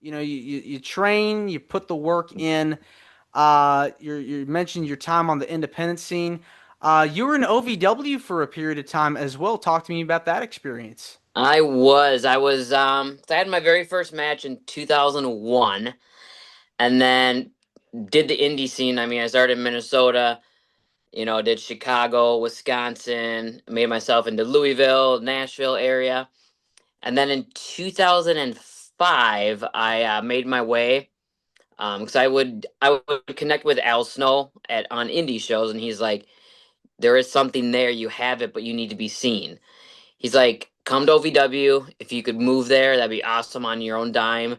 you train, you put the work in. You mentioned your time on the independent scene. You were in OVW for a period of time as well. Talk to me about that experience. I had my very first match in 2001 and then did the indie scene. I mean, I started in Minnesota, did Chicago, Wisconsin, made myself into Louisville, Nashville area. And then in 2005, I made my way because I would connect with Al Snow at on indie shows, and he's like, there is something there, you have it, but you need to be seen. He's like, come to OVW. If you could move there, that'd be awesome on your own dime.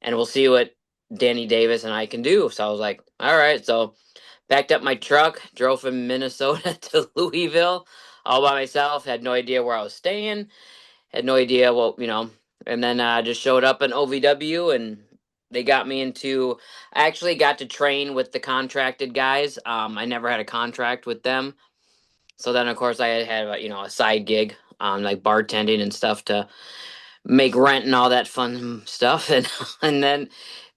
And we'll see what Danny Davis and I can do. So I was like, all right. So packed up my truck, drove from Minnesota to Louisville all by myself. Had no idea where I was staying. Had no idea and then just showed up in OVW and they got me into. I actually got to train with the contracted guys. I never had a contract with them. So then, of course, I had a side gig, like bartending and stuff to make rent and all that fun stuff, and then,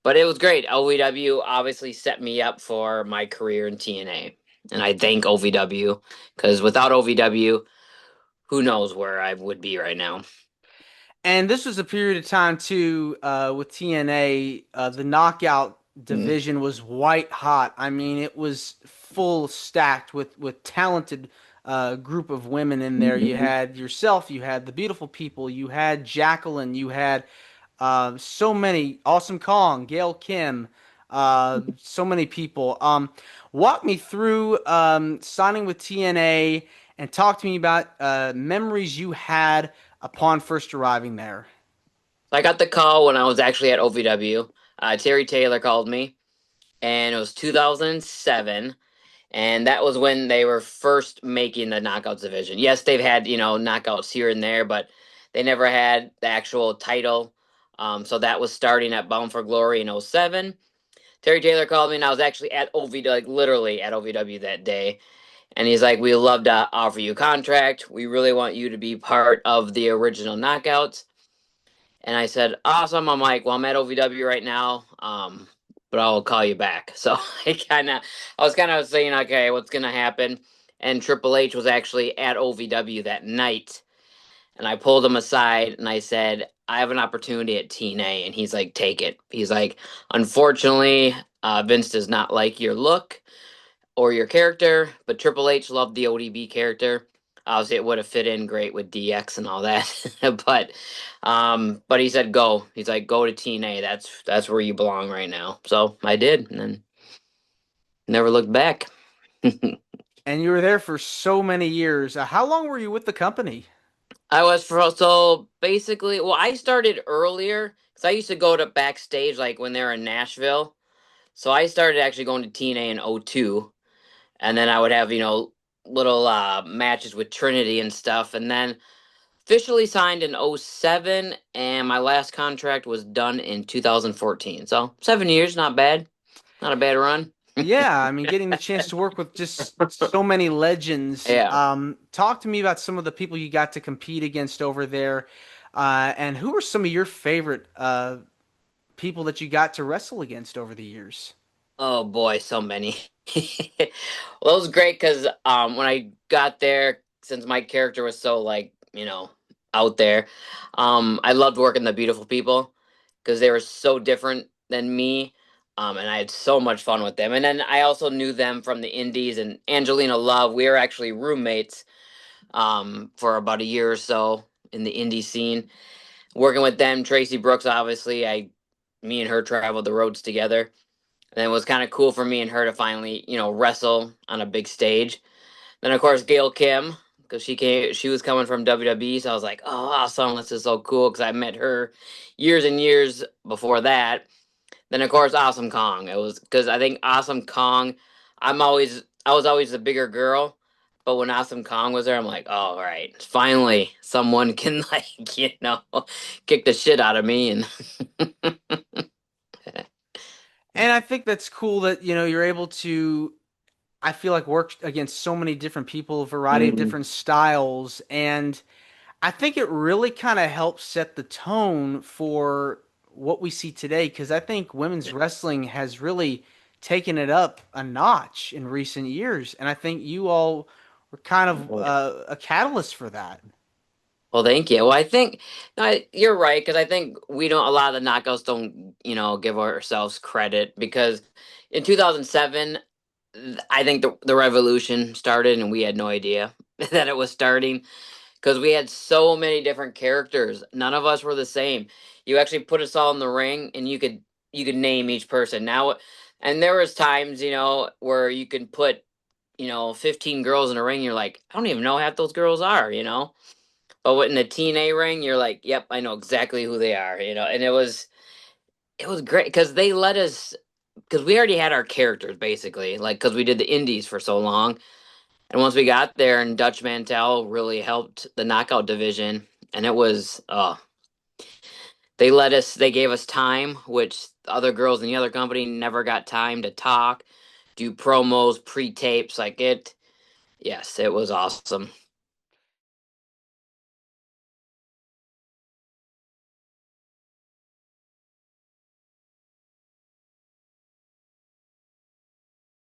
but it was great. OVW obviously set me up for my career in TNA, and I thank OVW because without OVW, who knows where I would be right now. And this was a period of time too, with TNA. The knockout Mm. division was white hot. I mean, it was full stacked with talented group of women in there. You had yourself, you had the beautiful people, you had Jacqueline, you had so many, Awesome Kong, Gail Kim, so many people. Walk me through signing with TNA and talk to me about memories you had upon first arriving there. I got the call when I was actually at OVW. Terry Taylor called me, and it was 2007. And that was when they were first making the knockouts division. Yes, they've had, knockouts here and there, but they never had the actual title. So that was starting at Bound for Glory in '07. Terry Taylor called me, and I was actually at OVW, like literally at OVW that day. And he's like, "We'd love to offer you a contract. We really want you to be part of the original knockouts." And I said, "Awesome." I'm like, "Well, I'm at OVW right now, but I'll call you back." So I was kind of saying, "Okay, what's gonna happen?" And Triple H was actually at OVW that night, and I pulled him aside and I said, "I have an opportunity at TNA," and he's like, "Take it." He's like, "Unfortunately, Vince does not like your look or your character, but Triple H loved the ODB character. Obviously, it would have fit in great with DX and all that, but he said go. He's like go to TNA. That's where you belong right now. So I did, and then never looked back. And you were there for so many years. How long were you with the company? I was for so basically. Well, I started earlier because I used to go to backstage like when they were in Nashville. So I started actually going to TNA in '02. And then I would have little matches with Trinity and stuff, and then officially signed in '07, and my last contract was done in 2014. So 7 years, not bad, not a bad run. Yeah, I mean, getting the chance to work with just so many legends. Yeah. Talk to me about some of the people you got to compete against over there, and who were some of your favorite people that you got to wrestle against over the years? Oh boy, so many. Well, it was great because when I got there, since my character was so like out there, I loved working the beautiful people because they were so different than me. And I had so much fun with them. And then I also knew them from the indies and Angelina Love. We were actually roommates for about a year or so in the indie scene. Working with them, Tracy Brooks, obviously, me and her traveled the roads together. And it was kind of cool for me and her to finally, wrestle on a big stage. Then of course Gail Kim, because she was coming from WWE, so I was like, oh, awesome, this is so cool because I met her years and years before that. Then of course Awesome Kong. It was because I think Awesome Kong, I was always the bigger girl, but when Awesome Kong was there, I'm like, oh, all right, finally someone can like kick the shit out of me and And I think that's cool that you're able to. I feel like work against so many different people, a variety of Mhm. different styles, and I think it really kind of helps set the tone for what we see today because I think women's wrestling has really taken it up a notch in recent years, and I think you all were kind of a catalyst for that. Well, thank you. Well, I think no, you're right because I think we don't. A lot of the knockouts don't, give ourselves credit because in 2007, I think the revolution started and we had no idea that it was starting because we had so many different characters. None of us were the same. You actually put us all in the ring and you could name each person now. And there was times, where you can put 15 girls in a ring. You're like, I don't even know half those girls are. But in the TNA ring, you're like, yep, I know exactly who they are. And it was great because they let us because we already had our characters basically, like because we did the indies for so long. And once we got there, and Dutch Mantel really helped the knockout division, and it was they gave us time, which the other girls in the other company never got time to talk, do promos, pre-tapes, like it. Yes, it was awesome.